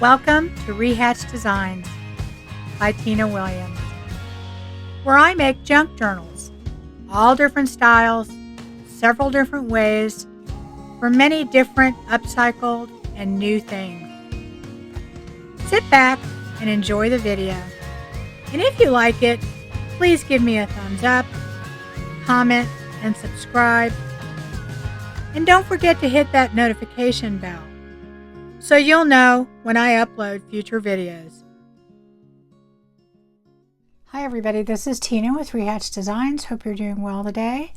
Welcome to Rehatched Designs by Tina Williams, where I make junk journals, all different styles, several different ways, for many different upcycled and new things. Sit back and enjoy the video. And if you like it, please give me a thumbs up, comment, and subscribe. And don't forget to hit that notification bell so you'll know when I upload future videos. Hi everybody, this is Tina with Rehatched Designs. Hope you're doing well today.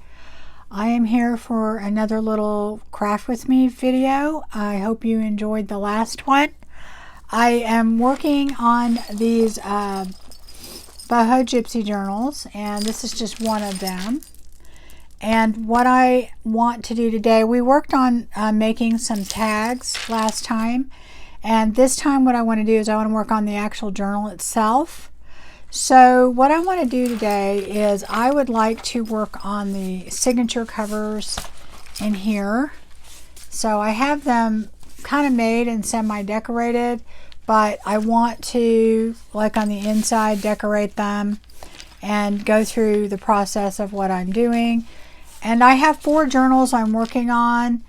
I am here for another little craft with me video. I hope you enjoyed the last one. I am working on these Boho Gypsy journals, and this is just one of them. And what I want to do today, we worked on making some tags last time, and this time what I want to do is I want to work on the actual journal itself. So what I want to do today is I would like to work on the signature covers in here. So I have them kind of made and semi-decorated, but I want to, like on the inside, decorate them and go through the process of what I'm doing. And I have 4 journals I'm working on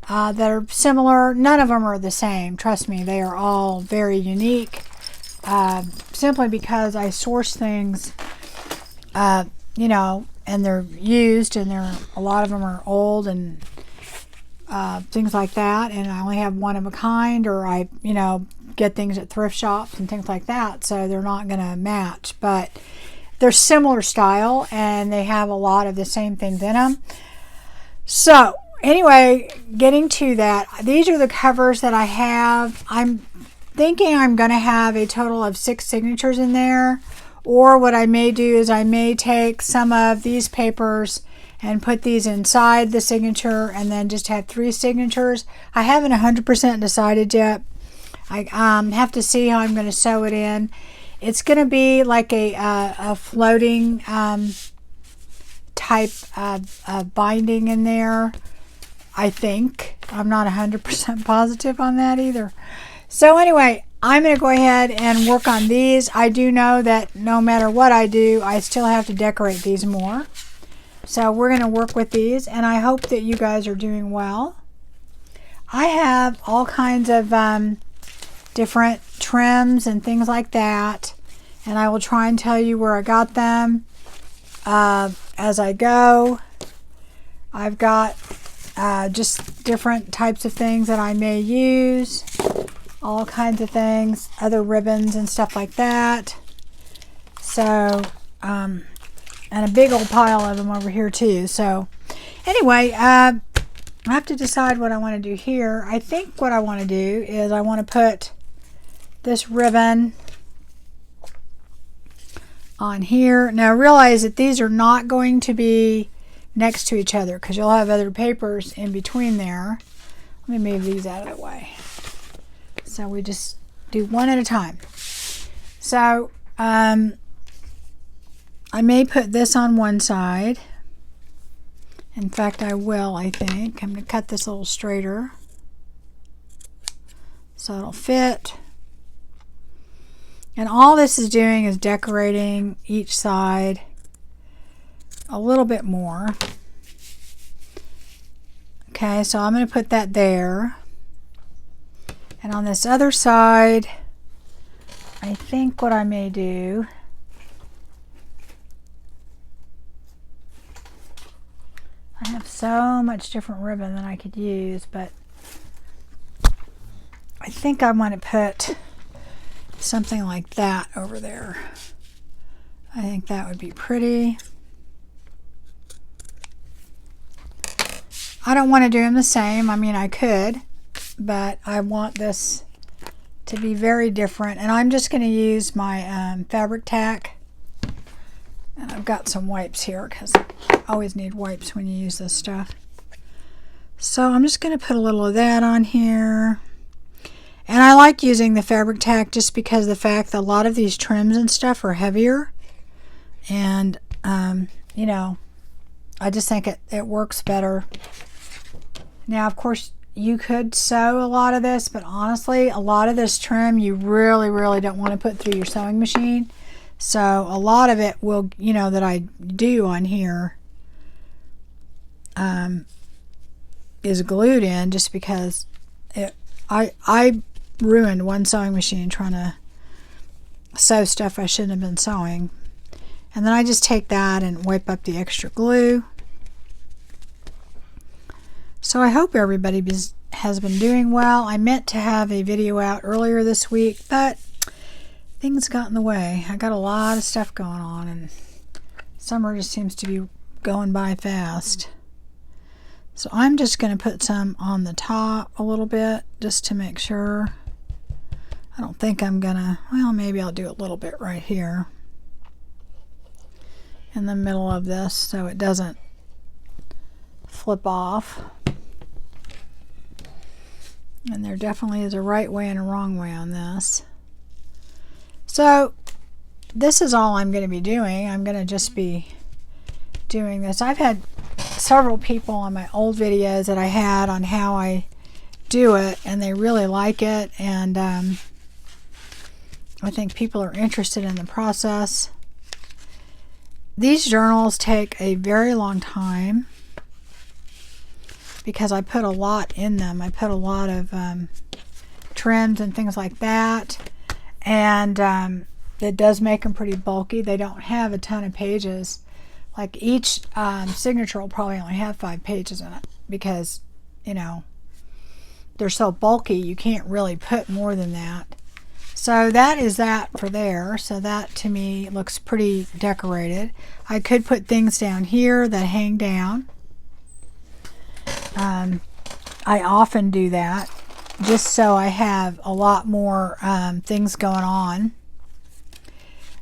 that are similar. None of them are the same. Trust me, they are all very unique. Simply because I source things, you know, and they're used, and a lot of them are old and things like that. And I only have one of a kind, or I, you know, get things at thrift shops and things like that. So they're not going to match, but they're similar style and they have a lot of the same things in them. So anyway, getting to that, these are the covers that I have. I'm thinking I'm going to have a total of 6 signatures in there. Or what I may do is I may take some of these papers and put these inside the signature and then just have 3 signatures. I haven't 100% decided yet. I have to see how I'm going to sew it in. It's going to be like a floating type of binding in there, I think. I'm not 100% positive on that either. So anyway, I'm going to go ahead and work on these. I do know that no matter what I do, I still have to decorate these more. So we're going to work with these, and I hope that you guys are doing well. I have all kinds of different trims and things like that, and I will try and tell you where I got them as I go. I've got just different types of things that I may use, all kinds of things, other ribbons and stuff like that. So and a big old pile of them over here too. So anyway, I have to decide what I want to do here. I think what I want to do is I want to put this ribbon on here. Now realize that these are not going to be next to each other because you'll have other papers in between there. Let me move these out of the way. So we just do one at a time. So I may put this on one side. In fact, I will, I think. I'm going to cut this a little straighter so it'll fit. And all this is doing is decorating each side a little bit more. Okay, so I'm going to put that there. And on this other side, I think what I may do, I have so much different ribbon that I could use, but I think I want to put something like that over there. I think that would be pretty. I don't want to do them the same. I mean, I could, but I want this to be very different. And I'm just going to use my fabric tack. And I've got some wipes here because I always need wipes when you use this stuff. So I'm just going to put a little of that on here. And I like using the fabric tack just because of the fact that a lot of these trims and stuff are heavier. And, you know, I just think it works better. Now, of course, you could sew a lot of this, but honestly, a lot of this trim you really, really don't want to put through your sewing machine. So a lot of it will, you know, that I do on here is glued in, just because I ruined one sewing machine trying to sew stuff I shouldn't have been sewing. And then I just take that and wipe up the extra glue. So I hope everybody has been doing well. I meant to have a video out earlier this week, but things got in the way. I got a lot of stuff going on, and summer just seems to be going by fast. So I'm just going to put some on the top a little bit, just to make sure. I don't think I'm going to, well, maybe I'll do a little bit right here in the middle of this so it doesn't flip off. And there definitely is a right way and a wrong way on this. So this is all I'm going to be doing. I'm going to just be doing this. I've had several people on my old videos that I had on how I do it, and they really like it, and I think people are interested in the process. These journals take a very long time because I put a lot in them. I put a lot of trims and things like that, and it does make them pretty bulky. They don't have a ton of pages. Like each signature will probably only have 5 pages in it because, you know, they're so bulky you can't really put more than that. So that is that for there. So that to me looks pretty decorated. I could put things down here that hang down. I often do that just so I have a lot more things going on.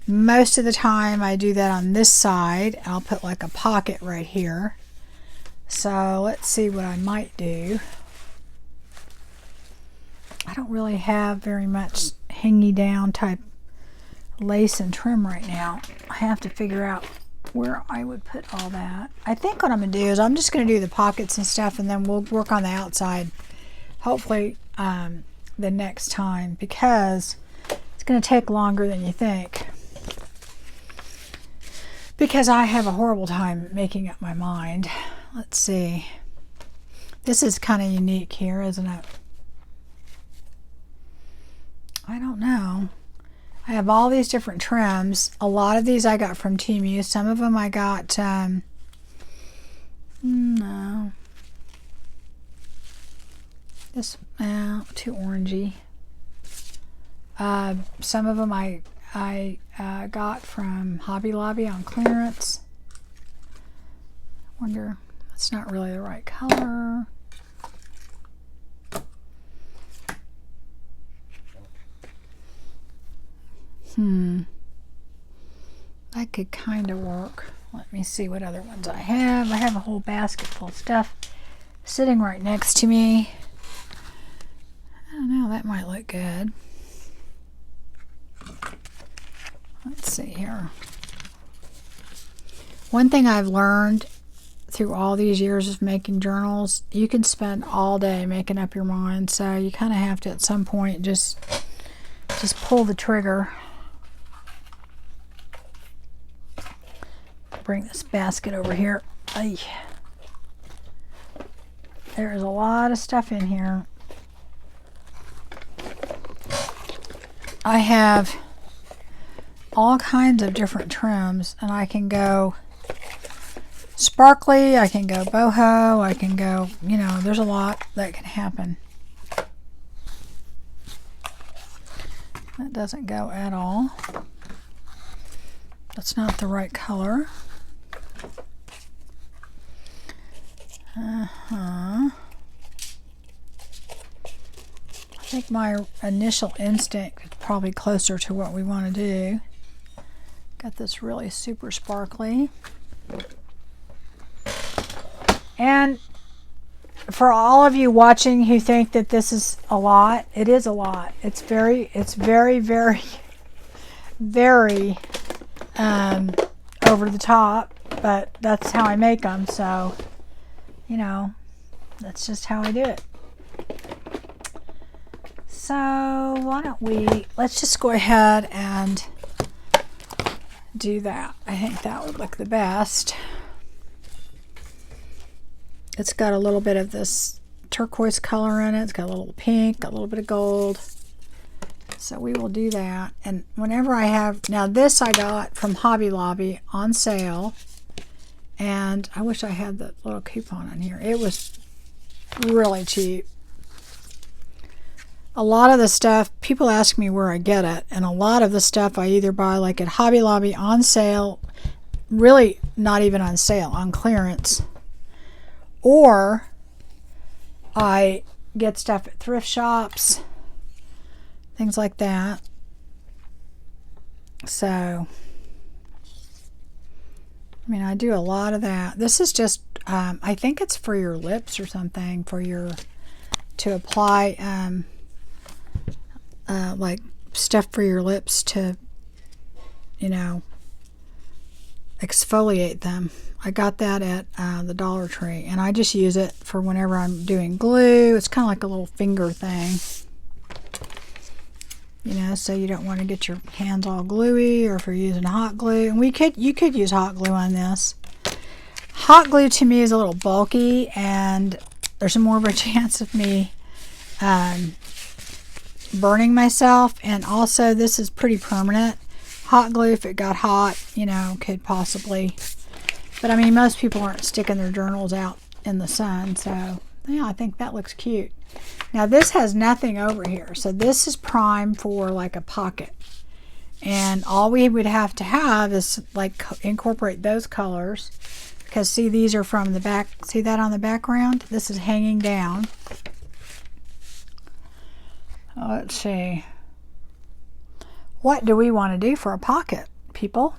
Most of the time I do that on this side. I'll put like a pocket right here. So let's see what I might do. I don't really have very much hangy down type lace and trim right now. I have to figure out where I would put all that. I think what I'm going to do is I'm just going to do the pockets and stuff, and then we'll work on the outside hopefully the next time, because it's going to take longer than you think, because I have a horrible time making up my mind. Let's see. This is kind of unique here, isn't it? I don't know. I have all these different trims. A lot of these I got from Temu. Some of them I got, no. This, too orangey. Some of them I got from Hobby Lobby on clearance. Wonder, that's not really the right color. That could kind of work. Let me see what other ones I have. I have a whole basket full of stuff sitting right next to me. I don't know, that might look good. Let's see here. One thing I've learned through all these years of making journals, you can spend all day making up your mind, so you kind of have to at some point just pull the trigger. Bring this basket over here. Ay. There's a lot of stuff in here. I have all kinds of different trims, and I can go sparkly, I can go boho, I can go, you know, there's a lot that can happen. That doesn't go at all. That's not the right color. I think my initial instinct is probably closer to what we want to do. Got this really super sparkly. And for all of you watching who think that this is a lot, it is a lot. It's very, very, very over the top, but that's how I make them, so, you know, that's just how I do it. So why don't let's just go ahead and do that. I think that would look the best. It's got a little bit of this turquoise color in it. It's got a little pink, a little bit of gold. So we will do that. And whenever I have, now this I got from Hobby Lobby on sale. And I wish I had the little coupon on here. It was really cheap. A lot of the stuff, people ask me where I get it. And a lot of the stuff I either buy like at Hobby Lobby on sale, really not even on sale, on clearance. Or I get stuff at thrift shops, things like that. So, I mean, I do a lot of that. This is just, I think it's for your lips or something, to apply, like stuff for your lips to, you know, exfoliate them. I got that at the Dollar Tree, and I just use it for whenever I'm doing glue. It's kind of like a little finger thing, you know, so you don't want to get your hands all gluey, or if you're using hot glue. And you could use hot glue on this. Hot glue to me is a little bulky, and there's more of a chance of me burning myself. And also, this is pretty permanent. Hot glue, if it got hot, you know, could possibly. But I mean, most people aren't sticking their journals out in the sun, so yeah, I think that looks cute. Now this has nothing over here, so this is prime for like a pocket. And all we would have to have is like incorporate those colors, because see, these are from the back. See that on the background? This is hanging down. Oh, let's see. What do we want to do for a pocket, people?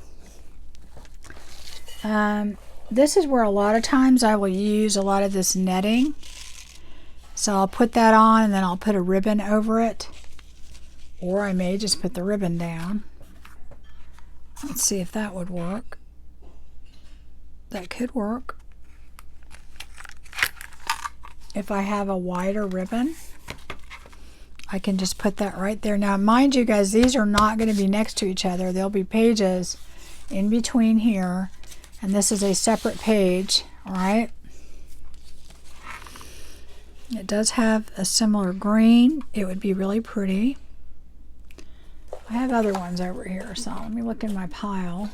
This is where a lot of times I will use a lot of this netting. So I'll put that on, and then I'll put a ribbon over it. Or I may just put the ribbon down. Let's see if that would work. That could work. If I have a wider ribbon, I can just put that right there. Now, mind you guys, these are not going to be next to each other. There'll be pages in between here. And this is a separate page, all right? It does have a similar green. It would be really pretty. I have other ones over here, so let me look in my pile.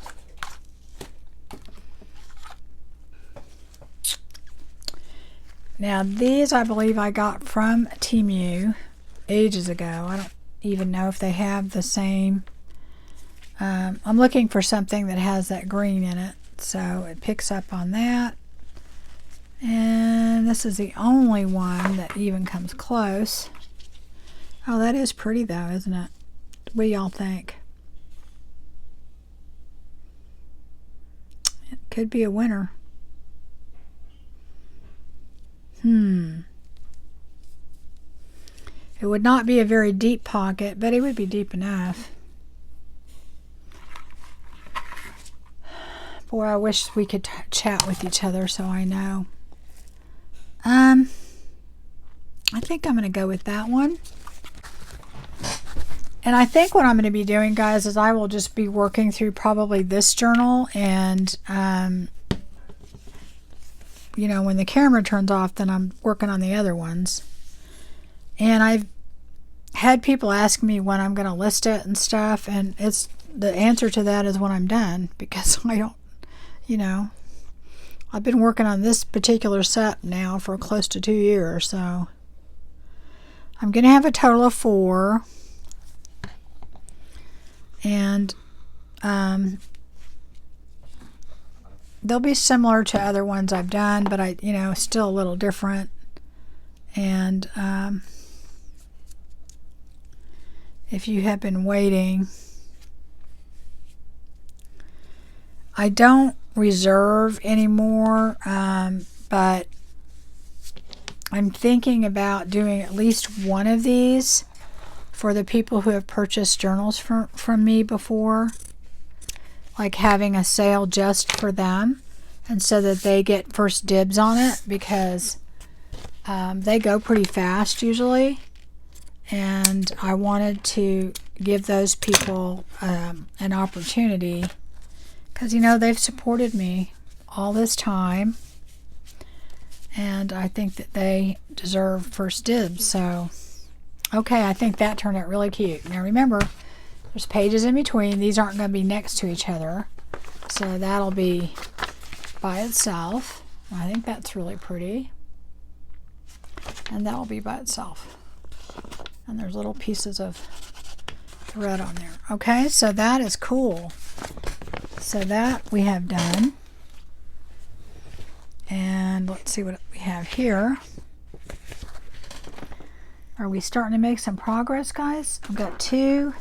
Now, these I believe I got from Temu ages ago. I don't even know if they have the same. I'm looking for something that has that green in it. So it picks up on that. And this is the only one that even comes close. Oh, that is pretty though, isn't it? What do y'all think? It could be a winner. It would not be a very deep pocket, but it would be deep enough. Boy, I wish we could chat with each other so I know. I think I'm going to go with that one. And I think what I'm going to be doing, guys, is I will just be working through probably this journal. And, you know, when the camera turns off, then I'm working on the other ones. And I've had people ask me when I'm going to list it and stuff. And it's the answer to that is when I'm done, because I don't. You know, I've been working on this particular set now for close to 2 years, so I'm going to have a total of 4. And they'll be similar to other ones I've done, but you know, still a little different. And if you have been waiting, I don't reserve anymore, but I'm thinking about doing at least one of these for the people who have purchased journals from me before, like having a sale just for them, and so that they get first dibs on it, because they go pretty fast usually, and I wanted to give those people an opportunity, because, you know, they've supported me all this time, and I think that they deserve first dibs. So, okay, I think that turned out really cute. Now remember, there's pages in between. These aren't going to be next to each other, so that'll be by itself. I think that's really pretty, and that'll be by itself. And there's little pieces of thread on there. Okay, so that is cool. So that we have done. And let's see what we have here. Are we starting to make some progress, guys? I've got 2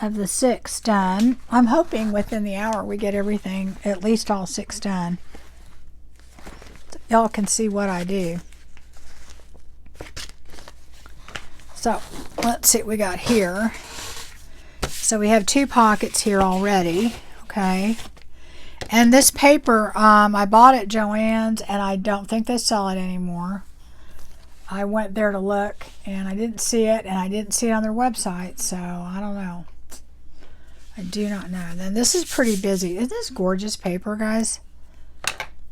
of the 6 done. I'm hoping within the hour we get everything, at least all 6 done. So y'all can see what I do. So let's see what we got here. So we have 2 pockets here already. Okay. And this paper, I bought at Joann's, and I don't think they sell it anymore. I went there to look, and I didn't see it, and I didn't see it on their website, so I don't know. I do not know. Then this is pretty busy. Isn't this gorgeous paper, guys?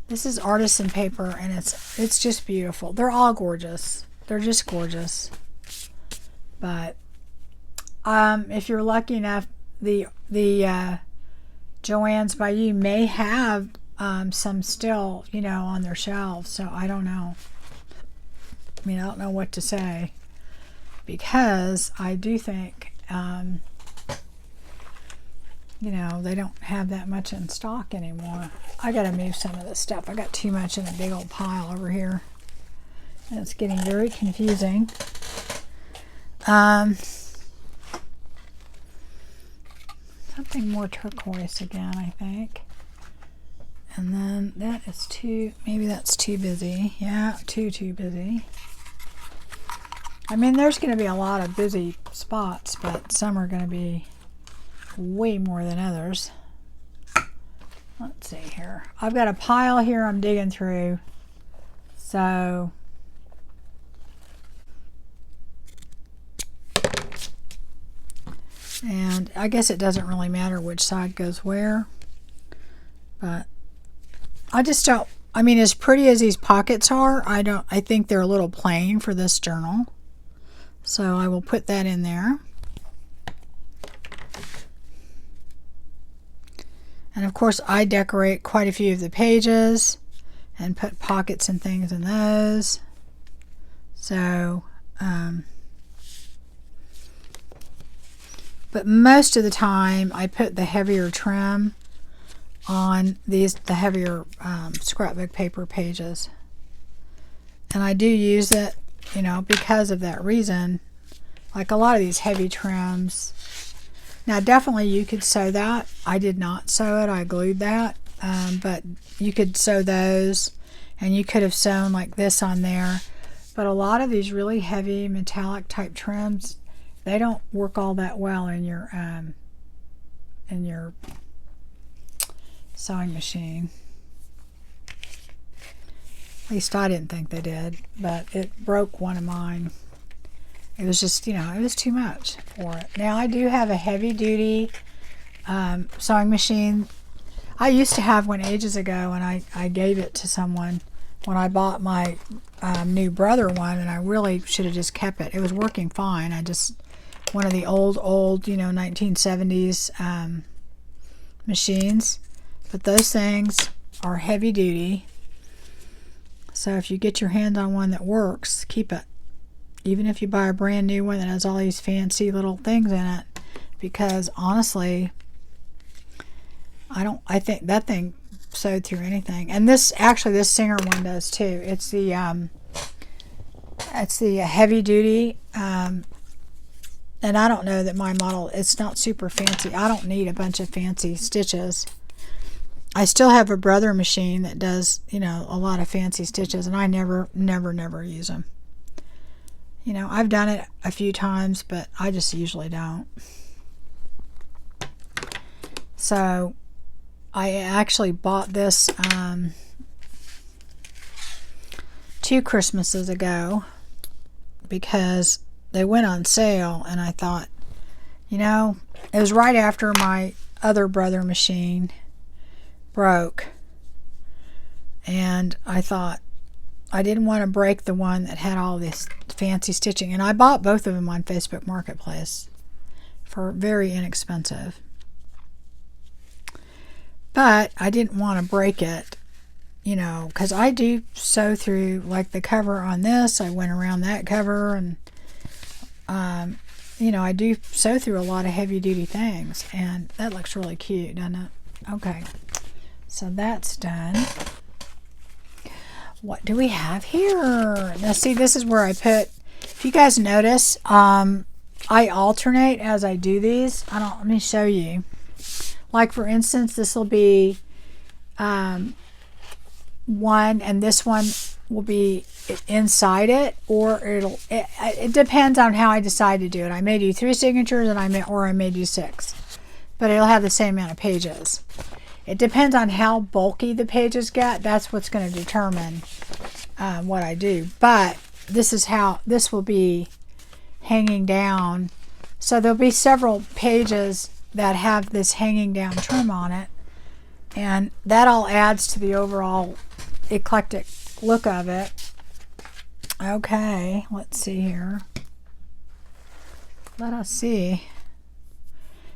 This is artisan paper, and it's just beautiful. They're all gorgeous. They're just gorgeous. But if you're lucky enough, the Joann's by You may have some still, you know, on their shelves. So I don't know. I mean, I don't know what to say, because I do think, you know, they don't have that much in stock anymore. I got to move some of this stuff. I got too much in a big old pile over here, and it's getting very confusing. Something more turquoise again, I think. And then that is maybe that's too busy. Yeah, too busy. I mean, there's going to be a lot of busy spots, but some are going to be way more than others. Let's see here. I've got a pile here I'm digging through. So and I guess it doesn't really matter which side goes where, but I just don't, I mean, as pretty as these pockets are, I think they're a little plain for this journal. So I will put that in there. And of course I decorate quite a few of the pages and put pockets and things in those. So, but most of the time I put the heavier trim on the heavier scrapbook paper pages. And I do use it, you know, because of that reason. Like a lot of these heavy trims. Now definitely you could sew that. I did not sew it. I glued that. But you could sew those, and you could have sewn like this on there. But a lot of these really heavy metallic type trims, they don't work all that well in your sewing machine. At least I didn't think they did, but it broke one of mine. It was just, you know, it was too much for it. Now I do have a heavy duty sewing machine. I used to have one ages ago, and I gave it to someone when I bought my new brother one, and I really should have just kept it. It was working fine. I just, one of the old, you know, 1970s machines. But those things are heavy duty. So if you get your hands on one that works, keep it. Even if you buy a brand new one that has all these fancy little things in it. Because honestly, I think that thing sewed through anything. And this Singer one does too. It's the heavy duty. And I don't know that my model, it's not super fancy. I don't need a bunch of fancy stitches. I still have a brother machine that does, you know, a lot of fancy stitches, and I never use them. You know, I've done it a few times, but I just usually don't. So I actually bought this 2 Christmases ago, because they went on sale, and I thought, you know, it was right after my other brother machine broke, and I thought I didn't want to break the one that had all this fancy stitching, and I bought both of them on Facebook Marketplace for very inexpensive, but I didn't want to break it, you know, because I do sew through, like the cover on this, I went around that cover, and you know, I do sew through a lot of heavy duty things, and that looks really cute, doesn't it? Okay, so that's done. What do we have here? Now see, this is where I put, if you guys notice, I alternate as I do these. Let me show you. Like for instance, this will be one, and this one will be inside it, or it depends on how I decide to do it. I may do 3 signatures, and I may do 6, but it'll have the same amount of pages. It depends on how bulky the pages get. That's what's going to determine what I do. But this is how this will be hanging down. So there'll be several pages that have this hanging down trim on it, and that all adds to the overall eclectic look of it. Okay, let's see here. Let us see.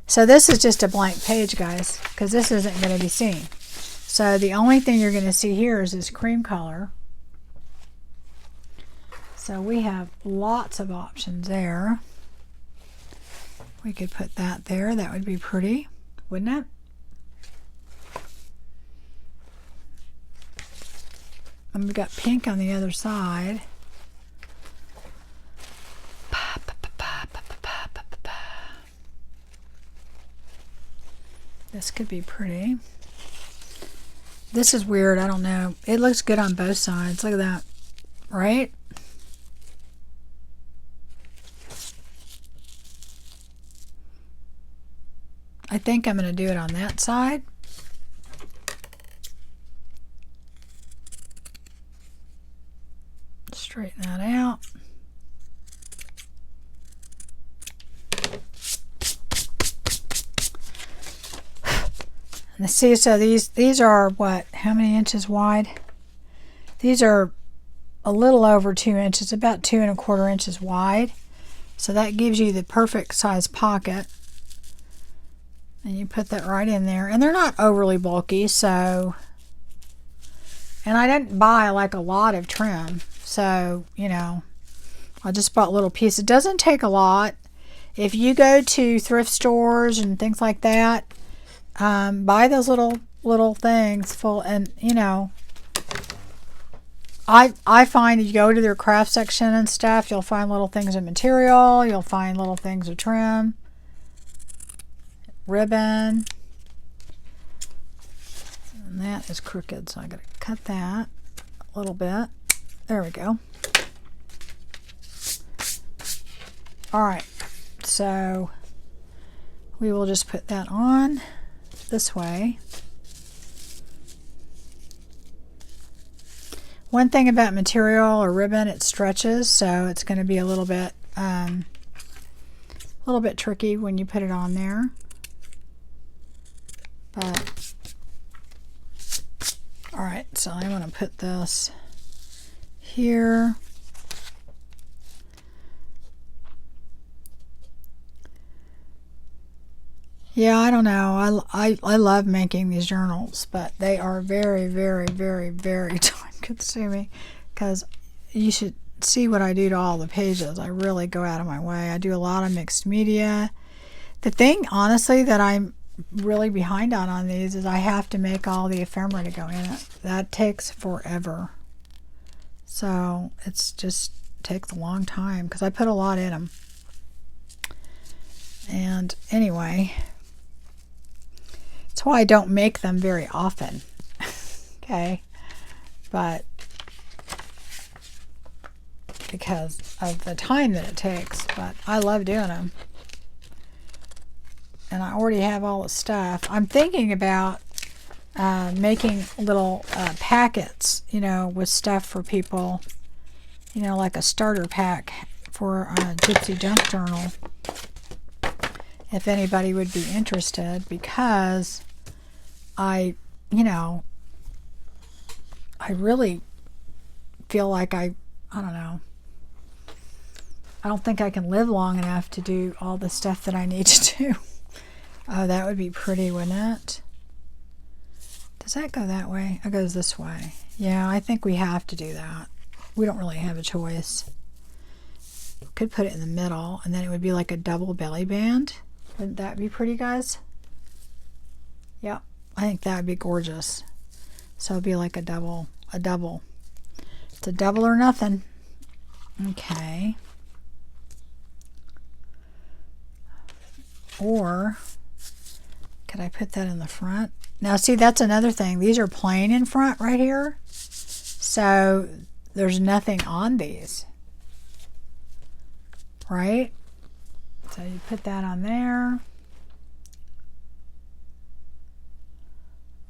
So this is just a blank page, guys, because this isn't going to be seen. So the only thing you're going to see here is this cream color. So we have lots of options there. We could put that there. That would be pretty, wouldn't it? And we've got pink on the other side. This could be pretty. This is weird. I don't know. It looks good on both sides. Look at that. Right? I think I'm going to do it on that side. Straighten that out. And see, so these are what? How many inches wide? These are a little over 2 inches, about 2 1/4 inches wide. So that gives you the perfect size pocket. And you put that right in there. And they're not overly bulky, so... And I didn't buy like a lot of trim. So, you know, I just bought little pieces. It doesn't take a lot. If you go to thrift stores and things like that, buy those little things full, and you know, I find if you go to their craft section and stuff, you'll find little things of material, you'll find little things of trim, ribbon, and that is crooked, so I gotta cut that a little bit. There we go. All right, so we will just put that on this way. One thing about material or ribbon, it stretches, so it's going to be a little bit tricky when you put it on there. But all right, so I'm going to put this here. Yeah, I don't know. I love making these journals, but they are very, very, very, very time consuming, because you should see what I do to all the pages. I really go out of my way. I do a lot of mixed media. The thing, honestly, that I'm really behind on these is I have to make all the ephemera to go in it. That takes forever. So it's just takes a long time because I put a lot in them. And anyway, that's why I don't make them very often. Okay, but because of the time that it takes, but I love doing them. And I already have all the stuff. I'm thinking about making little packets, you know, with stuff for people, you know, like a starter pack for a Gypsy Junk Journal, if anybody would be interested, because I really feel like I don't know. I don't think I can live long enough to do all the stuff that I need to do. Oh, that would be pretty, wouldn't it? Does that go that way? It goes this way. Yeah, I think we have to do that. We don't really have a choice. Could put it in the middle, and then it would be like a double belly band. Wouldn't that be pretty, guys? Yep, I think that would be gorgeous. So it'd be like a double. It's a double or nothing. Okay. Or could I put that in the front? Now see, that's another thing. These are plain in front right here. So there's nothing on these. Right? So you put that on there.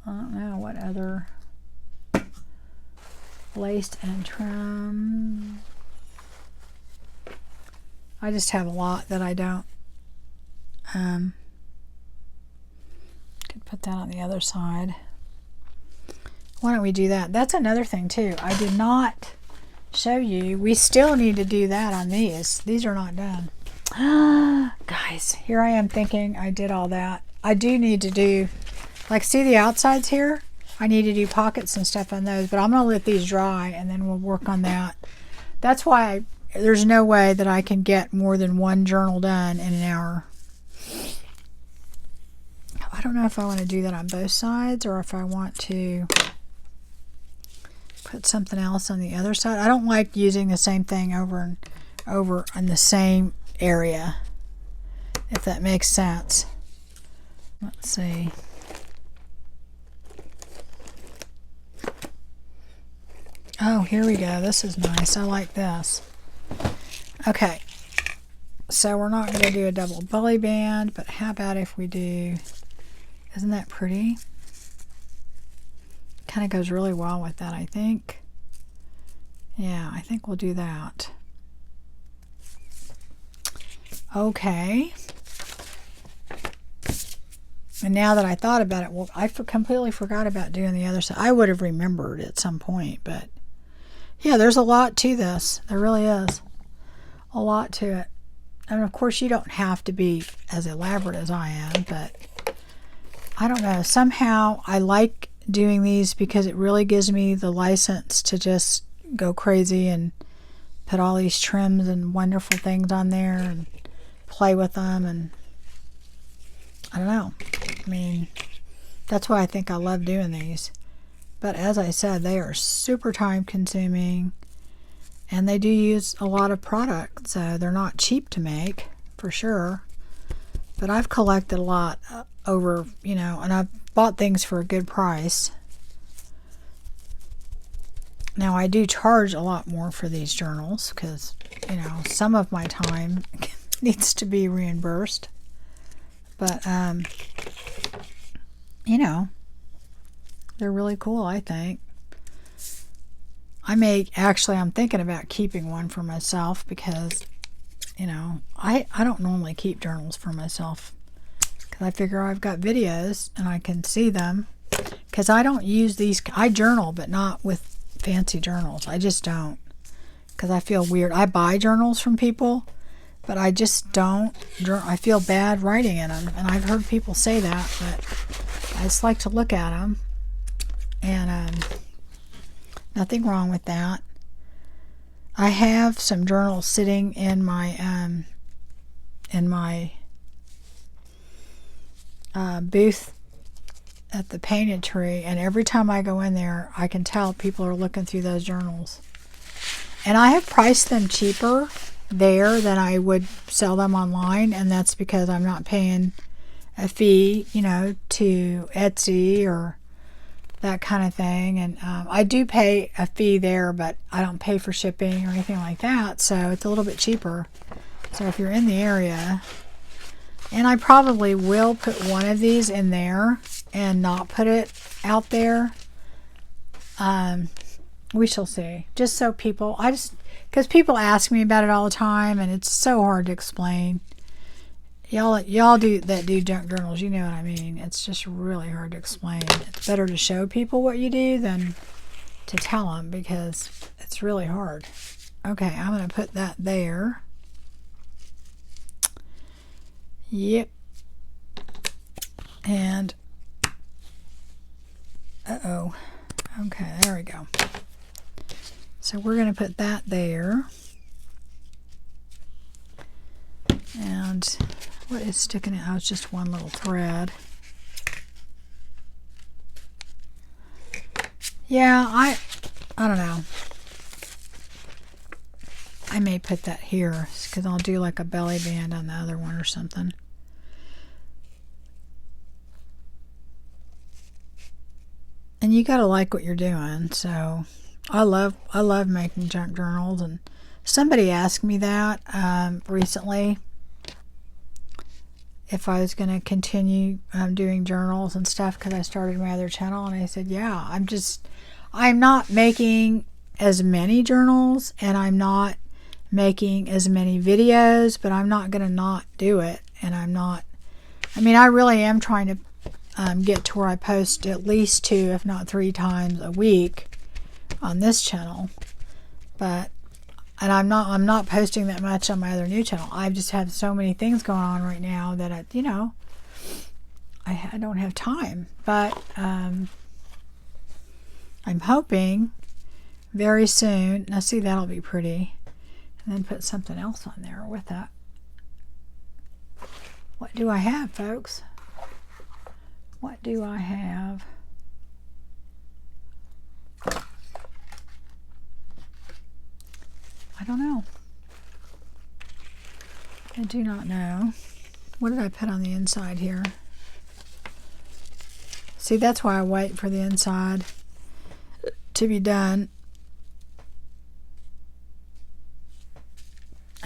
I don't know what other lace and trim. I just have a lot that I don't. Could put that on the other side. Why don't we do that? That's another thing too. I did not show you. We still need to do that on these. These are not done. Guys, here I am thinking I did all that. I do need to do, like, see the outsides here? I need to do pockets and stuff on those, but I'm going to let these dry and then we'll work on that. That's why there's no way that I can get more than one journal done in an hour. I don't know if I want to do that on both sides or if I want to put something else on the other side. I don't like using the same thing over and over in the same area, if that makes sense. Let's see. Oh, here we go. This is nice. I like this. Okay. So we're not going to do a double belly band, but how about if we do... Isn't that pretty? Kind of goes really well with that, I think. Yeah, I think we'll do that. Okay. And now that I thought about it, well, I completely forgot about doing the other side. I would have remembered at some point, but yeah, there's a lot to this. There really is a lot to it. And of course, you don't have to be as elaborate as I am, but I don't know. Somehow I like doing these because it really gives me the license to just go crazy and put all these trims and wonderful things on there and play with them. And I don't know. I mean, that's why I think I love doing these. But as I said, they are super time consuming and they do use a lot of product, so they're not cheap to make for sure. But I've collected a lot over, you know, and I've bought things for a good price. Now I do charge a lot more for these journals because, you know, some of my time needs to be reimbursed. But, you know, they're really cool, I think. I'm thinking about keeping one for myself because, you know, I don't normally keep journals for myself because I figure I've got videos and I can see them because I don't use these. I journal, but not with fancy journals. I just don't because I feel weird. I buy journals from people, but I just don't. I feel bad writing in them, and I've heard people say that, but I just like to look at them, and nothing wrong with that. I have some journals sitting in my booth at the painted tree, and every time I go in there, I can tell people are looking through those journals. And I have priced them cheaper there than I would sell them online, and that's because I'm not paying a fee, you know, to Etsy or that kind of thing. And I do pay a fee there, but I don't pay for shipping or anything like that, so it's a little bit cheaper. So if you're in the area, and I probably will put one of these in there and not put it out there. We shall see. Just so people, because people ask me about it all the time, and it's so hard to explain. Y'all do junk journals, you know what I mean. It's just really hard to explain. It's better to show people what you do than to tell them, because it's really hard. Okay, I'm going to put that there. Yep. And uh-oh. Okay, there we go. So we're going to put that there. And what is sticking out? Oh, it's just one little thread. Yeah, I don't know. I may put that here because I'll do like a belly band on the other one or something. And you gotta like what you're doing. So I love making junk journals, and somebody asked me that recently, if I was going to continue doing journals and stuff, because I started my other channel, and I said, yeah, I'm not making as many journals, and I'm not making as many videos, but I'm not going to not do it. And I really am trying to get to where I post at least 2, if not 3 times a week on this channel. And I'm not posting that much on my other new channel. I just have so many things going on right now that I don't have time. But I'm hoping very soon. Now see, that'll be pretty. And then put something else on there with that. What do I have, folks? What do I have? I don't know. I do not know. What did I put on the inside here? See, that's why I wait for the inside to be done.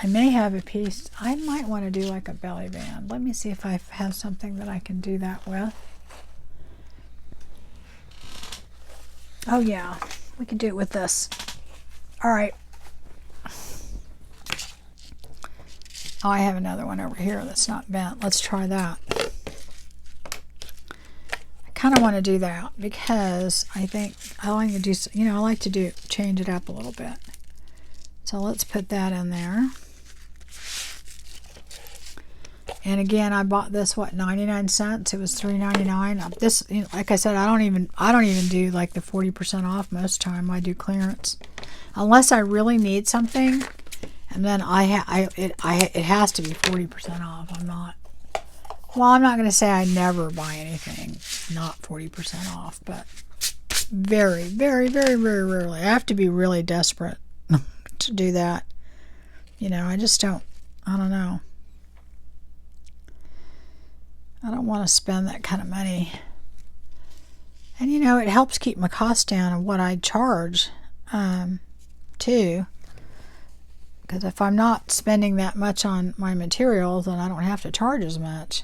I may have a piece. I might want to do like a belly band. Let me see if I have something that I can do that with. Oh yeah, we can do it with this. All right. Oh, I have another one over here that's not bent. Let's try that. I kind of want to do that because I think I like to do, I like to change it up a little bit. So let's put that in there. And again, I bought this, 99 cents? It was $3.99. This, like I said, I don't even do like the 40% off most of the time. I do clearance, unless I really need something. And then it has to be 40% off. I'm not going to say I never buy anything not 40% off, but very, very, very, very rarely. I have to be really desperate to do that. I just don't, I don't know. I don't want to spend that kind of money. And it helps keep my costs down of what I charge too. Because if I'm not spending that much on my materials, then I don't have to charge as much.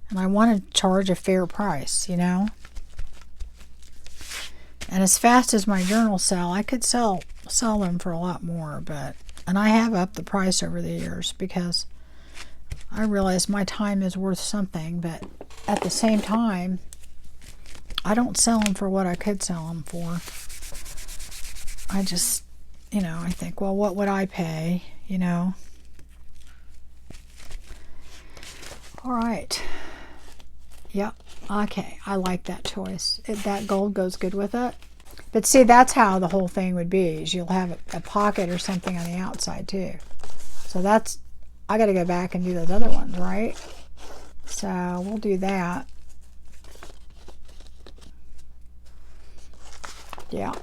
And I want to charge a fair price, And as fast as my journals sell, I could sell them for a lot more, and I have upped the price over the years because I realize my time is worth something, but at the same time, I don't sell them for what I could sell them for. I just, I think, well, what would I pay, All right. Yep. Okay. I like that choice. That gold goes good with it. But see, that's how the whole thing would be, is you'll have a pocket or something on the outside too. So I got to go back and do those other ones, right? So we'll do that. Yeah.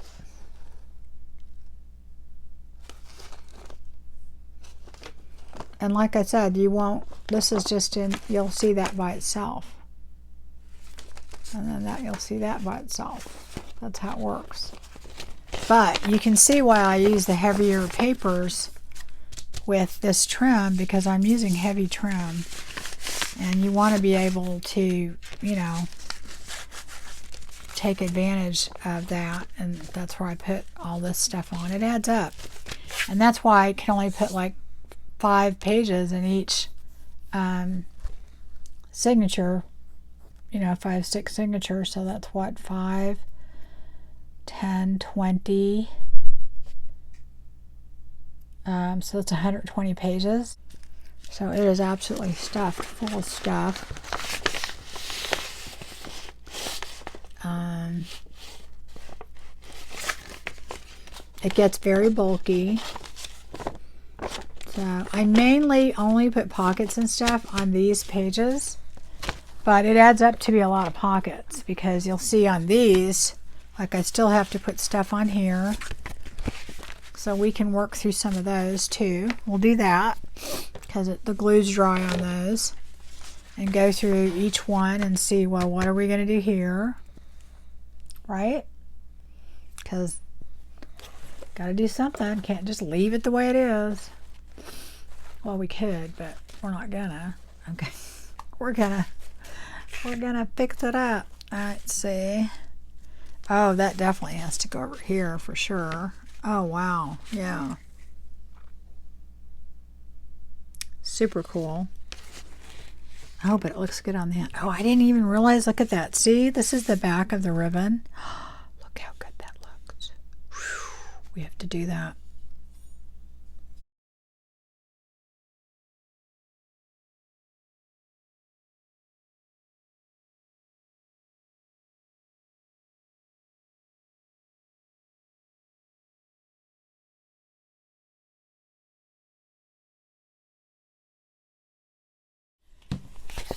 And like I said, this is just you'll see that by itself. And then you'll see that by itself. That's how it works. But you can see why I use the heavier papers with this trim, because I'm using heavy trim. And you want to be able to, take advantage of that, and that's where I put all this stuff on. It adds up, and that's why I can only put like 5 pages in each signature, you know, 5, 6 signatures. So that's what, 5, 10, 20. So that's 120 pages. So it is absolutely stuffed full of stuff. It gets very bulky. So I mainly only put pockets and stuff on these pages, but it adds up to be a lot of pockets, because you'll see on these, like, I still have to put stuff on here. So we can work through some of those too. We'll do that because the glue's dry on those, and go through each one and see, well, what are we going to do here, right? Because got to do something. Can't just leave it the way it is. Well, we could, but we're not gonna. Okay, we're gonna fix it up. Let's see. Oh, that definitely has to go over here for sure. Oh wow, yeah, super cool. I hope it looks good on the end. Oh, I didn't even realize. Look at that. See, this is the back of the ribbon. Look how good that looks. Whew. We have to do that.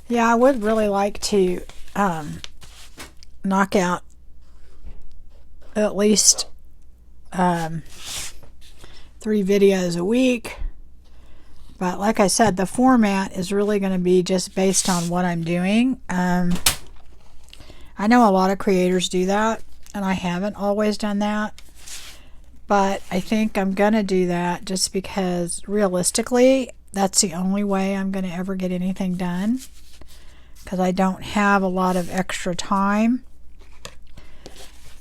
Yeah, I would really like to knock out at least 3 videos a week. But like I said, the format is really going to be just based on what I'm doing. I know a lot of creators do that, and I haven't always done that. But I think I'm going to do that just because realistically, that's the only way I'm going to ever get anything done. Because I don't have a lot of extra time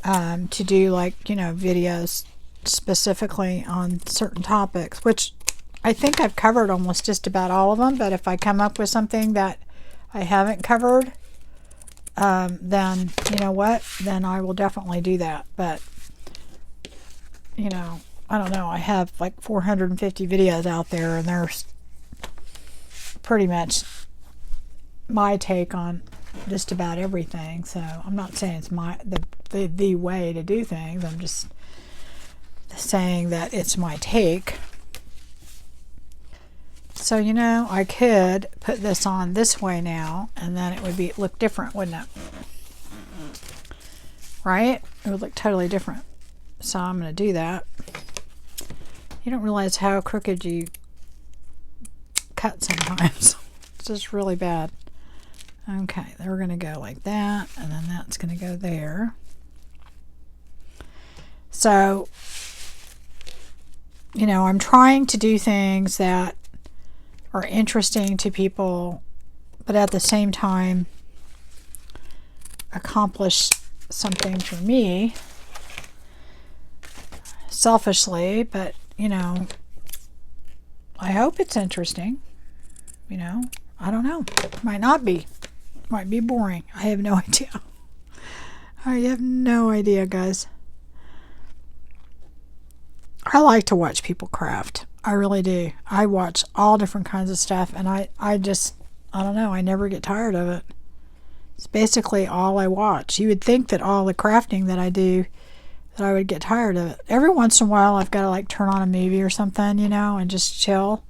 to do, like, you know, videos specifically on certain topics, which I think I've covered almost just about all of them. But if I come up with something that I haven't covered, then you know what, then I will definitely do that. But you know, I don't know, I have like 450 videos out there, and there's pretty much my take on just about everything. So I'm not saying it's the way to do things. I'm just saying that it's my take. So, you know, I could put this on this way now, and then it would look different, wouldn't it? Right? It would look totally different. So I'm going to do that. You don't realize how crooked you cut sometimes. It's just really bad. Okay, then we're going to go like that, and then that's going to go there. So, you know, I'm trying to do things that are interesting to people, but at the same time accomplish something for me selfishly. But, you know, I hope it's interesting. You know, I don't know. It might not be. Might be boring. I have no idea. I have no idea, guys. I like to watch people craft. I really do. I watch all different kinds of stuff, and I don't know, I never get tired of it. It's basically all I watch. You would think that all the crafting that I do, that I would get tired of it. Every once in a while I've got to like turn on a movie or something, you know, and just chill.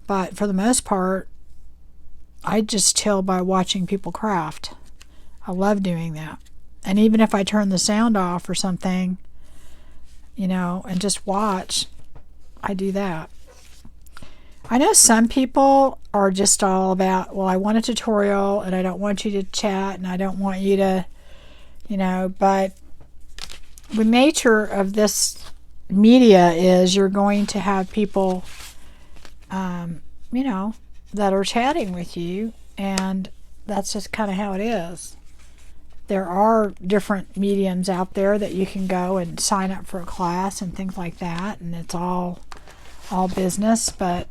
But for the most part, I just chill by watching people craft. I love doing that. And even if I turn the sound off or something, you know, and just watch, I do that. I know some people are just all about, well, I want a tutorial, and I don't want you to chat, and I don't want you to, you know, but the nature of this media is you're going to have people, you know, that are chatting with you, and that's just kind of how it is. there are different mediums out there that you can go and sign up for a class and things like that, and it's all business. But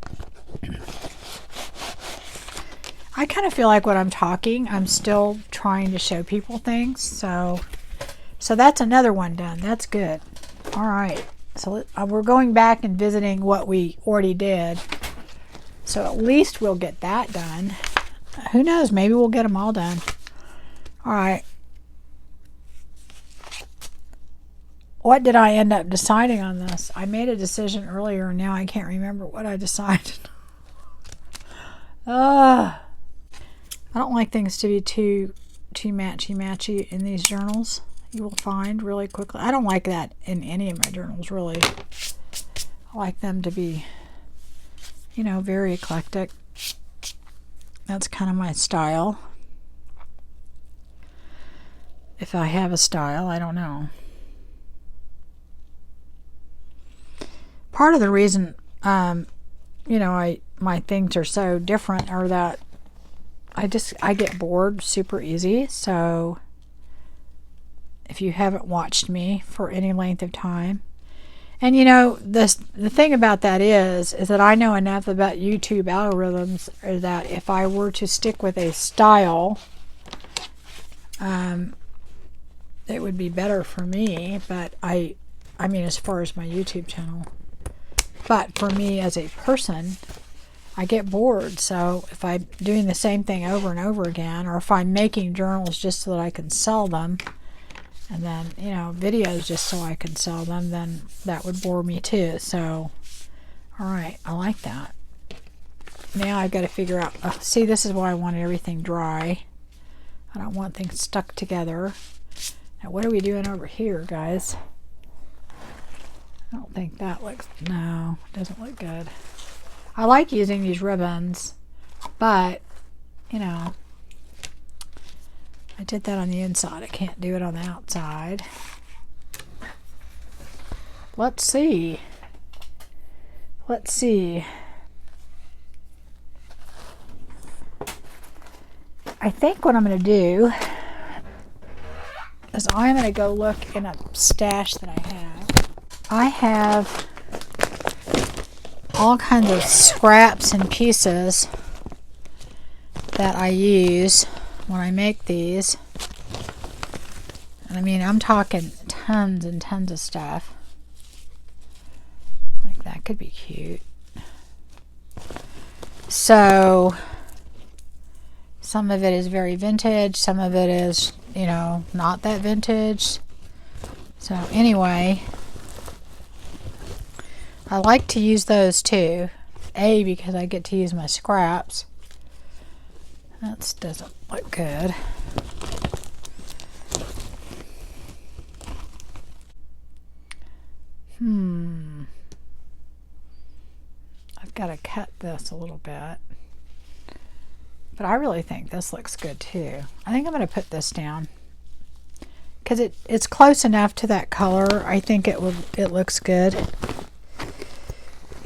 I kind of feel like when I'm talking, I'm still trying to show people things. So that's another one done. That's good. All right. So we're going back and visiting what we already did. So at least we'll get that done. Who knows? Maybe we'll get them all done. All right. What did I end up deciding on this? I made a decision earlier, and now I can't remember what I decided. I don't like things to be too matchy in these journals. You will find really quickly. I don't like that in any of my journals, really. I like them to be, you know, very eclectic. That's kind of my style. If I have a style, I don't know. Part of the reason, you know, my things are so different are that I get bored super easy. So if you haven't watched me for any length of time, and you know, the thing about that is that I know enough about YouTube algorithms that if I were to stick with a style, it would be better for me. But I mean, as far as my YouTube channel. But for me as a person, I get bored. So if I'm doing the same thing over and over again, or if I'm making journals just so that I can sell them, and then, you know, videos just so I can sell them, then that would bore me too. So, all right, I like that. Now I've got to figure out, see, this is why I want everything dry. I don't want things stuck together. Now, what are we doing over here, guys? I don't think that looks, no, it doesn't look good. I like using these ribbons, but, you know, I did that on the inside. I can't do it on the outside. Let's see. Let's see. I think what I'm going to do is I'm going to go look in a stash that I have. I have all kinds of scraps and pieces that I use when I make these. And I mean, I'm talking tons and tons of stuff. Like that could be cute. So some of it is very vintage, some of it is, you know, not that vintage. So anyway, I like to use those too. A, because I get to use my scraps. That doesn't look good. I've got to cut this a little bit. But I really think this looks good too. I think I'm going to put this down. Because it's close enough to that color. I think it looks good.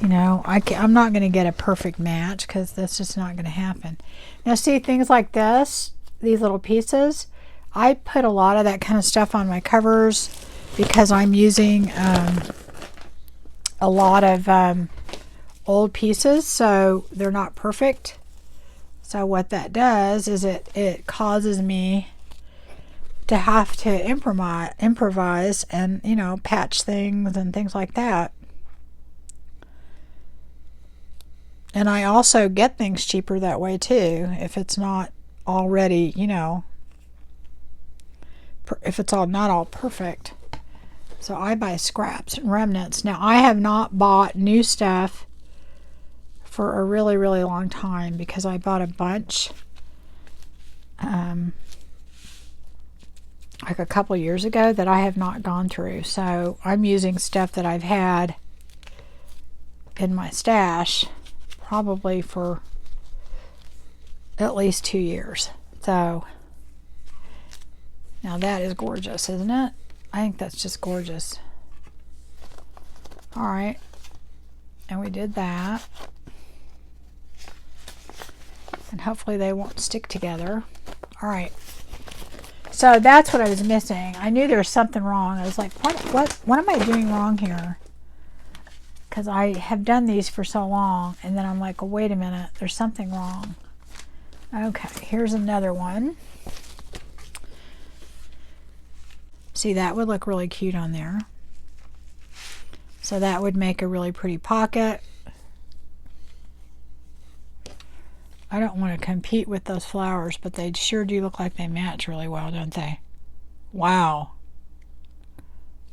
You know, I'm not going to get a perfect match because that's just not going to happen. Now see, things like this, these little pieces, I put a lot of that kind of stuff on my covers because I'm using a lot of old pieces, so they're not perfect. So what that does is it causes me to have to improvise and, you know, patch things and things like that. And I also get things cheaper that way too, if it's not already, you know, if it's not all perfect. So I buy scraps and remnants. Now I have not bought new stuff for a really, really long time because I bought a bunch like a couple years ago that I have not gone through. So I'm using stuff that I've had in my stash probably for at least 2 years. So now that is gorgeous, isn't it? I think that's just gorgeous. All right, and we did that, and hopefully they won't stick together. All right, so So that's what I was missing. I knew there was something wrong. I was like, what am I doing wrong here? Because I have done these for so long, and then I'm like, oh, wait a minute, there's something wrong. Okay, here's another one. See, that would look really cute on there. So that would make a really pretty pocket. I don't want to compete with those flowers, but they sure do look like they match really well, don't they? Wow.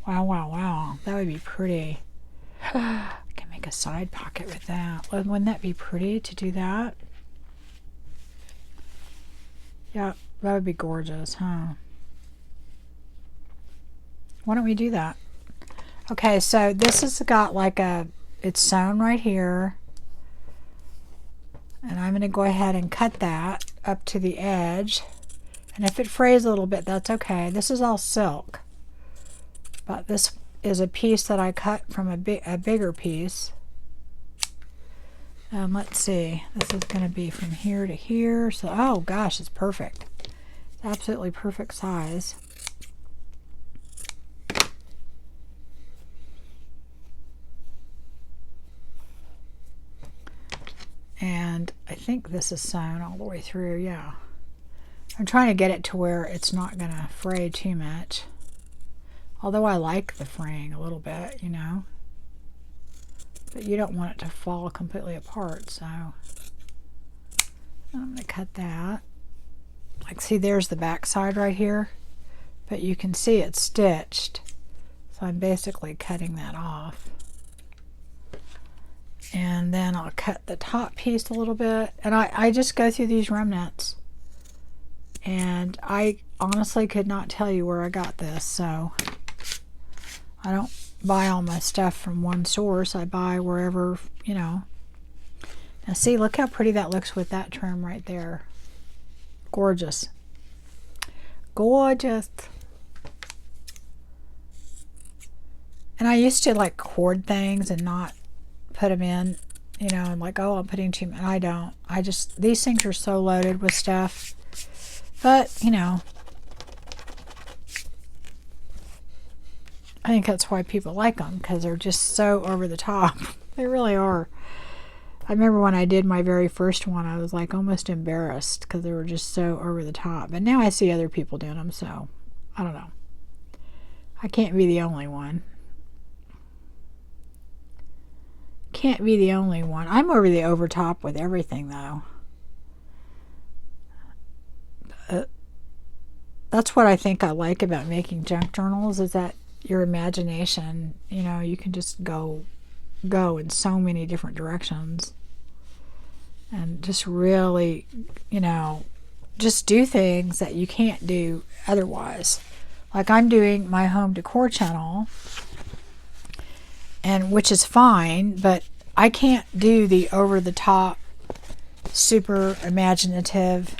Wow, wow, wow. That would be pretty. I can make a side pocket with that. Wouldn't that be pretty to do that? Yeah, that would be gorgeous, huh? Why don't we do that? Okay, so this has got like it's sewn right here. And I'm going to go ahead and cut that up to the edge. And if it frays a little bit, that's okay. This is all silk. But this is a piece that I cut from a bigger piece. Let's see. This is going to be from here to here. So, oh gosh, it's perfect. It's absolutely perfect size. And I think this is sewn all the way through, yeah. I'm trying to get it to where it's not going to fray too much. Although I like the fraying a little bit, you know. But you don't want it to fall completely apart, so I'm going to cut that. Like, see, there's the back side right here. But you can see it's stitched. So I'm basically cutting that off. And then I'll cut the top piece a little bit. And I just go through these remnants. And I honestly could not tell you where I got this. So I don't buy all my stuff from one source. I buy wherever, you know. Now see, look how pretty that looks with that trim right there. Gorgeous. Gorgeous. And I used to like cord things and not put them in, you know, and like, oh, I'm putting too much. I don't. I just, these things are so loaded with stuff. But, you know, I think that's why people like them, because they're just so over the top. They really are. I remember when I did my very first one, I was like almost embarrassed because they were just so over the top. And now I see other people doing them, so I don't know. I can't be the only one. Can't be the only one. I'm over top with everything, though. That's what I think I like about making junk journals, is that your imagination, you know, you can just go in so many different directions and just really, you know, just do things that you can't do otherwise. Like I'm doing my home decor channel, and which is fine, but I can't do the over the top super imaginative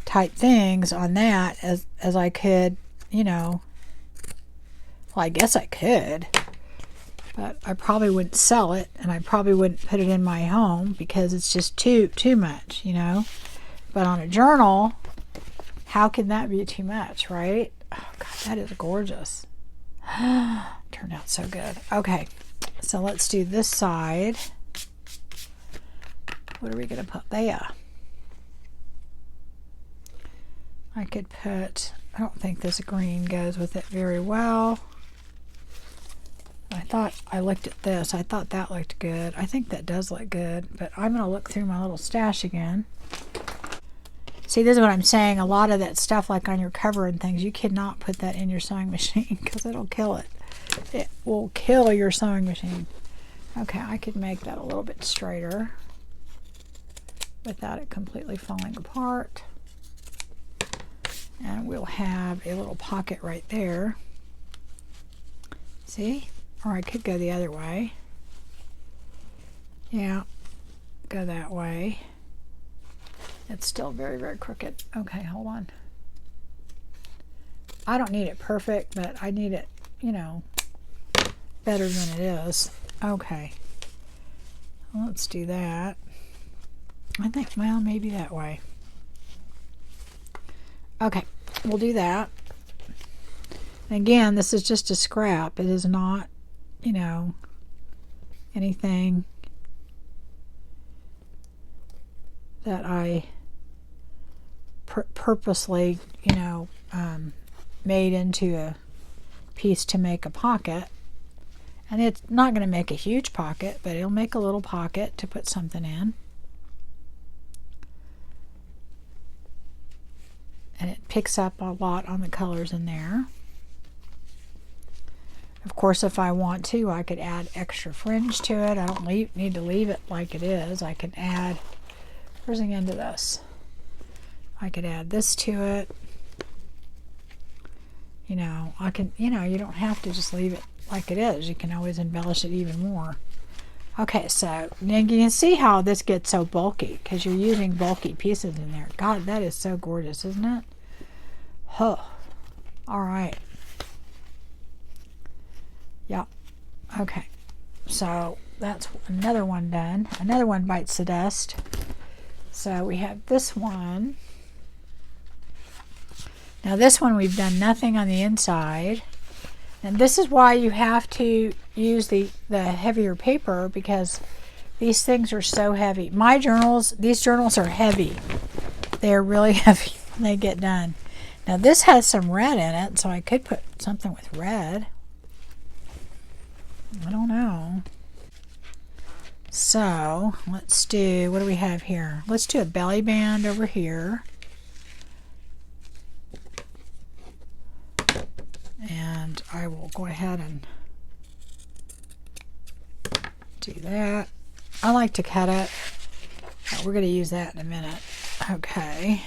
type things on that as I could, you know. Well, I guess I could, but I probably wouldn't sell it, and I probably wouldn't put it in my home because it's just too much, you know. But on a journal, how can that be too much, right? Oh God, that is gorgeous. Turned out so good. Okay, so let's do this side. What are we going to put there? I could put, I don't think this green goes with it very well. I thought, I looked at this, I thought that looked good. I think that does look good, but I'm going to look through my little stash again. See, this is what I'm saying. A lot of that stuff, like on your cover and things, you cannot put that in your sewing machine because it'll kill it. It will kill your sewing machine. Okay, I could make that a little bit straighter without it completely falling apart. And we'll have a little pocket right there. See? Or I could go the other way. Yeah, go that way. It's still very, very crooked. Okay, hold on. I don't need it perfect, but I need it, you know, better than it is. Okay. Let's do that. I think, well, maybe that way. Okay, we'll do that. And again, this is just a scrap. It is not, you know, anything that I purposely, you know, made into a piece to make a pocket. And it's not going to make a huge pocket, but it'll make a little pocket to put something in. And it picks up a lot on the colors in there. Of course, if I want to, I could add extra fringe to it. I don't need to leave it like it is. I can add, where's the end of this? I could add this to it. You know, I can, you know, you don't have to just leave it like it is. You can always embellish it even more. Okay, so then you can see how this gets so bulky because you're using bulky pieces in there. God, that is so gorgeous, isn't it? Huh. All right. Yeah. Okay. So that's another one done. Another one bites the dust. So we have this one. Now this one we've done nothing on the inside. And this is why you have to use the heavier paper, because these things are so heavy. My journals, these journals are heavy. They're really heavy when they get done. Now this has some red in it, so I could put something with red. I don't know. So let's do, what do we have here? Let's do a belly band over here. And I will go ahead and do that. I like to cut it. But we're going to use that in a minute. Okay.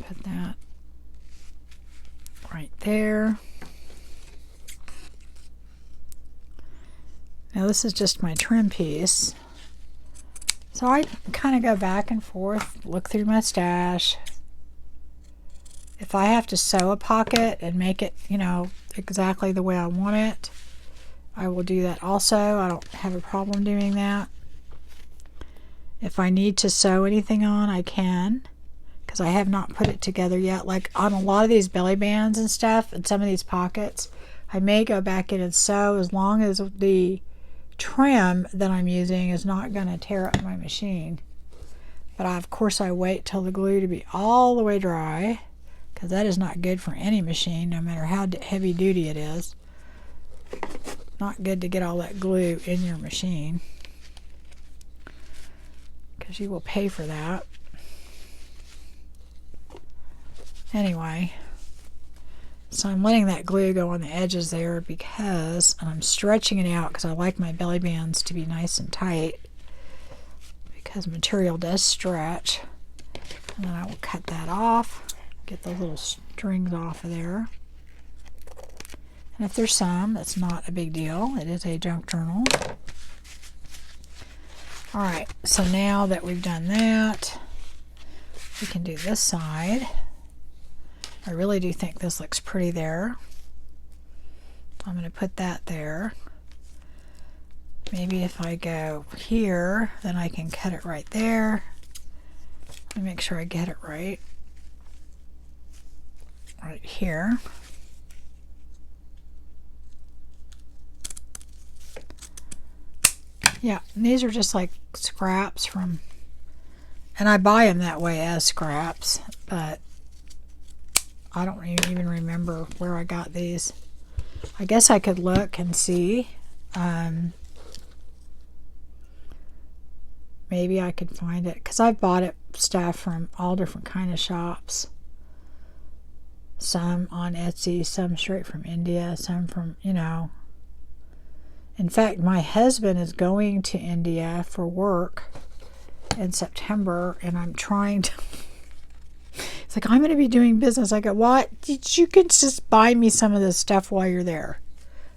Put that right there. Now this is just my trim piece. So I kind of go back and forth, look through my stash. If I have to sew a pocket and make it, you know, exactly the way I want it, I will do that also. I don't have a problem doing that. If I need to sew anything on, I can, because I have not put it together yet. Like on a lot of these belly bands and stuff and some of these pockets, I may go back in and sew, as long as the trim that I'm using is not going to tear up my machine. But of course I wait till the glue to be all the way dry, because that is not good for any machine, no matter how heavy duty it is. Not good to get all that glue in your machine, because you will pay for that. Anyway, so I'm letting that glue go on the edges there, because, and I'm stretching it out because I like my belly bands to be nice and tight, because material does stretch. And then I will cut that off, get those little strings off of there. And if there's some, that's not a big deal. It is a junk journal. Alright, so now that we've done that, we can do this side. I really do think this looks pretty there. I'm going to put that there. Maybe if I go here, then I can cut it right there. Let me make sure I get it right. Right here. Yeah, and these are just like scraps from, and I buy them that way as scraps, but I don't even remember where I got these. I guess I could look and see. Maybe I could find it, because I've bought it stuff from all different kind of shops. Some on Etsy, some straight from India, some from, you know. In fact, my husband is going to India for work in September, and I'm trying to... It's like, I'm going to be doing business. I go, what? You can just buy me some of this stuff while you're there.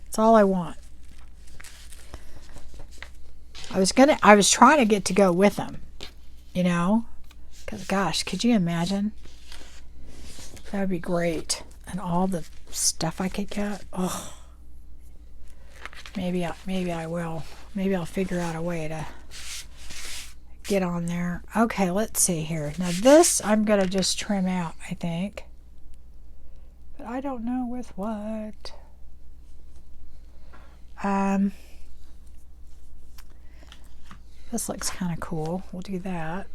That's all I want. I was trying to get to go with him, you know, because gosh, could you imagine? That would be great. And all the stuff I could get. Oh, maybe I will. Maybe I'll figure out a way to get on there. Okay, let's see here. Now this I'm going to just trim out, I think. But I don't know with what. This looks kind of cool. We'll do that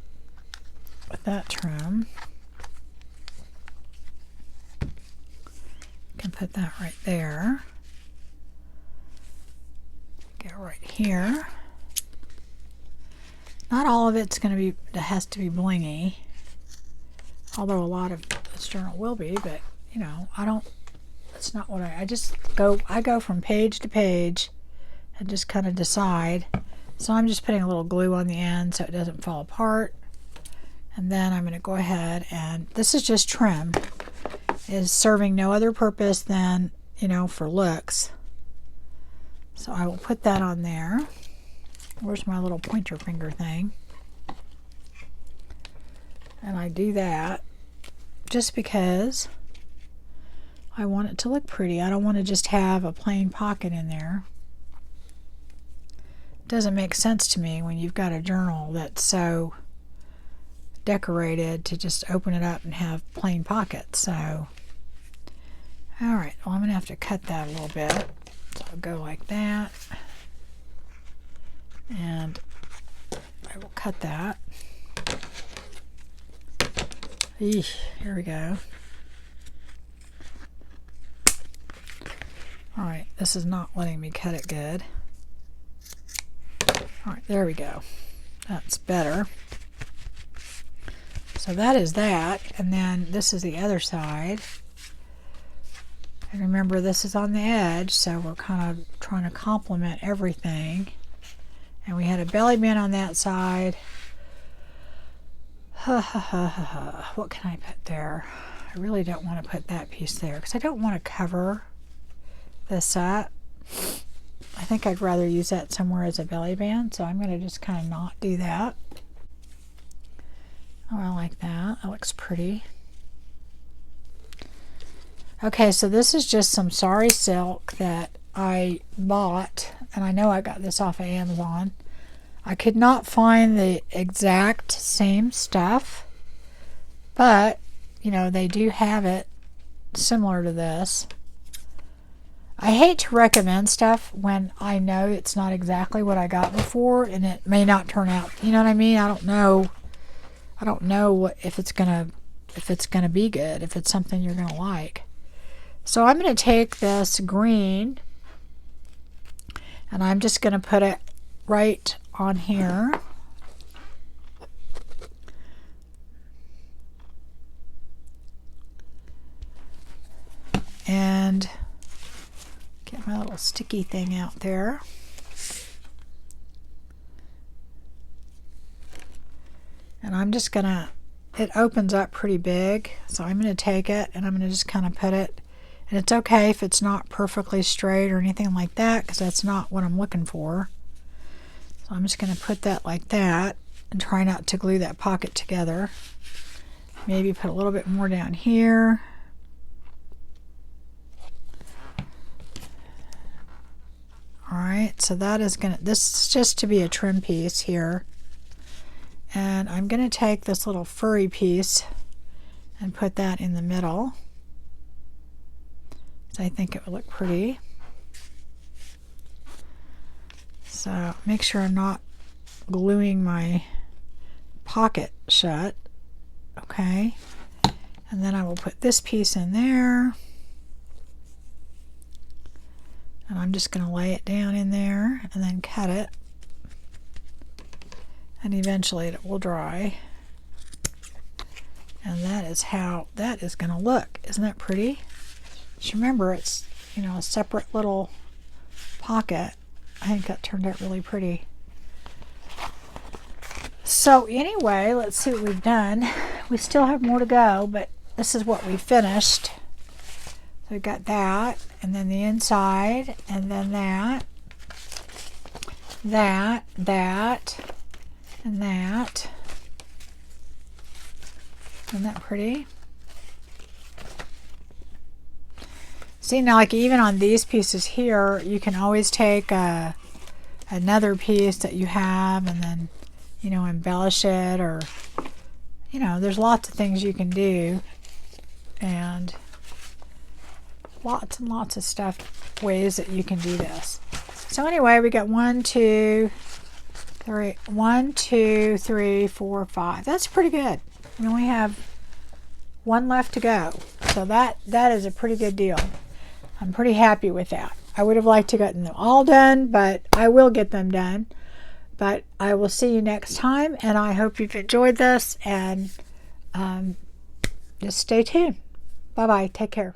with that trim. Can put that right there. Get right here. Not all of it's going to be, it has to be blingy. Although a lot of this journal will be, but you know, it's not what I go from page to page and just kind of decide. So I'm just putting a little glue on the end so it doesn't fall apart. And then I'm going to go ahead and, this is just trim. It is serving no other purpose than, you know, for looks. So I will put that on there. Where's my little pointer finger thing? And I do that just because I want it to look pretty. I don't want to just have a plain pocket in there. It doesn't make sense to me when you've got a journal that's so decorated to just open it up and have plain pockets. So, alright, well I'm going to have to cut that a little bit. So I'll go like that. And I will cut that. Eesh, here we go. Alright, this is not letting me cut it good. Alright, there we go. That's better. So that is that, and then this is the other side. And remember, this is on the edge, so we're kind of trying to complement everything. And we had a belly band on that side. What can I put there? I really don't want to put that piece there because I don't want to cover this up. I think I'd rather use that somewhere as a belly band, so I'm going to just kind of not do that. Oh, I like that. That looks pretty. Okay, so this is just some sari silk that I bought, and I know I got this off of Amazon. I could not find the exact same stuff, but you know, they do have it similar to this. I hate to recommend stuff when I know it's not exactly what I got before and it may not turn out, you know what I mean? I don't know what, if it's gonna be good, if it's something you're gonna like. So I'm gonna take this green and I'm just gonna put it right on here. And get my little sticky thing out there. And I'm just gonna, it opens up pretty big, so I'm gonna take it and I'm gonna just kind of put it, and it's okay if it's not perfectly straight or anything like that, because that's not what I'm looking for. So I'm just gonna put that like that and try not to glue that pocket together. Maybe put a little bit more down here. Alright, so that is gonna, this is just to be a trim piece here. And I'm going to take this little furry piece and put that in the middle. So I think it would look pretty. So make sure I'm not gluing my pocket shut. Okay. And then I will put this piece in there. And I'm just going to lay it down in there and then cut it. And eventually it will dry. And that is how that is going to look. Isn't that pretty? Just remember, it's, you know, a separate little pocket. I think that turned out really pretty. So anyway, let's see what we've done. We still have more to go, but this is what we finished. So we've got that, and then the inside, and then that, and that. Isn't that pretty? See, now like even on these pieces here, you can always take another piece that you have and then, you know, embellish it, or, you know, there's lots of things you can do, and lots and lots of ways that you can do this. So anyway, we got 1, 2, 3, 1, 2, 3, 4, 5. That's pretty good. We only have one left to go. So that is a pretty good deal. I'm pretty happy with that. I would have liked to gotten them all done, but I will get them done. But I will see you next time, and I hope you've enjoyed this, and just stay tuned. Bye-bye. Take care.